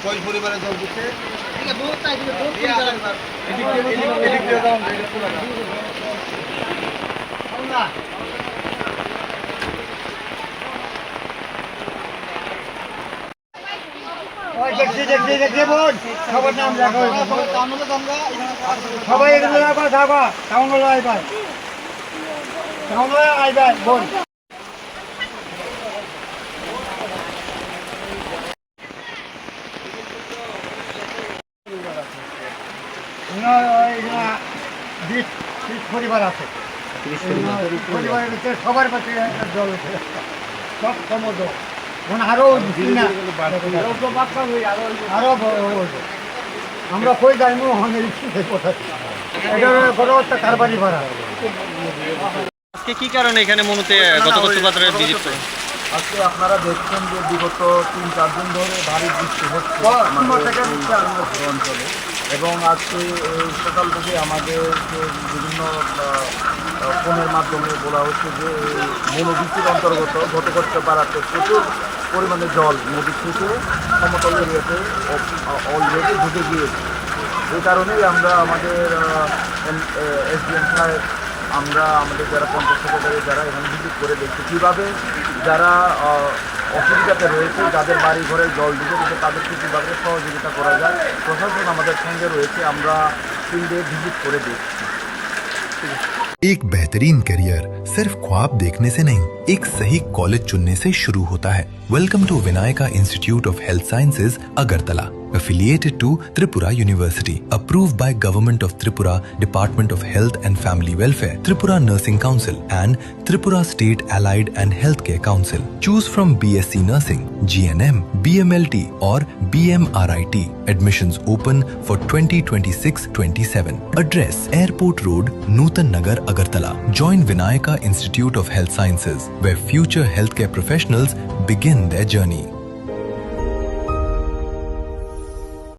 কয় পরিবারে জল দিচ্ছে সবার নাম দেখো সবাই এগুলো থাকা টাউন হলো আইবার টাউন হলো আইবার বোন পরিবার আছে পরিবারের ভিতরে সবার পাশে জল উঠে সব সমুদ্র আরো আরো আমরা কই যাইমু এটা কারবারি ভাড়া আজকে কি কারণে এখানে মনুতে গত বৃষ্টি হয়? আজকে আপনারা দেখছেন যে বিগত 3-4 দিন ধরে ভারী বৃষ্টি হচ্ছে আমাদের অঞ্চলে এবং আজকে সকাল থেকে আমাদের বিভিন্ন ফোনের মাধ্যমে বলা হচ্ছে যে মনোবৃষ্টির অন্তর্গত ঘটকচ্ছ পাড়াতে প্রচুর পরিমাণে জল নদী থেকে সমতল এরিয়াতে অলরেডি ঢুকে গিয়েছে। এই কারণেই আমরা আমাদের এসডিএম সাহেব আমরা আমাদের যারা পঞ্চায়েত সেক্রেটারি যারা এখানে ভিজিট করে দেখছি কীভাবে যারা অসুবিধাতে রয়েছে যাদের বাড়ি ঘরে জল ঢুকে দিতে তাদেরকে কীভাবে সহযোগিতা করা যায় প্রশাসন আমাদের সঙ্গে রয়েছে আমরা ফিল্ডে ভিজিট করে দেখছি। एक बेहतरीन करियर सिर्फ ख्वाब देखने से नहीं, एक सही कॉलेज चुनने से शुरू होता है। Welcome to Vinayaka institute of health sciences Agartala, affiliated to Tripura University, approved by Government of Tripura, Department of Health and Family Welfare, Tripura Nursing Council and Tripura State Allied and Healthcare Council. Choose from BSc Nursing, GNM, BMLT or BMRIT. Admissions open for 2026-27. Address Airport Road, Nutan Nagar, Agartala. Join Vinayaka Institute of Health Sciences, where future healthcare professionals begin their journey.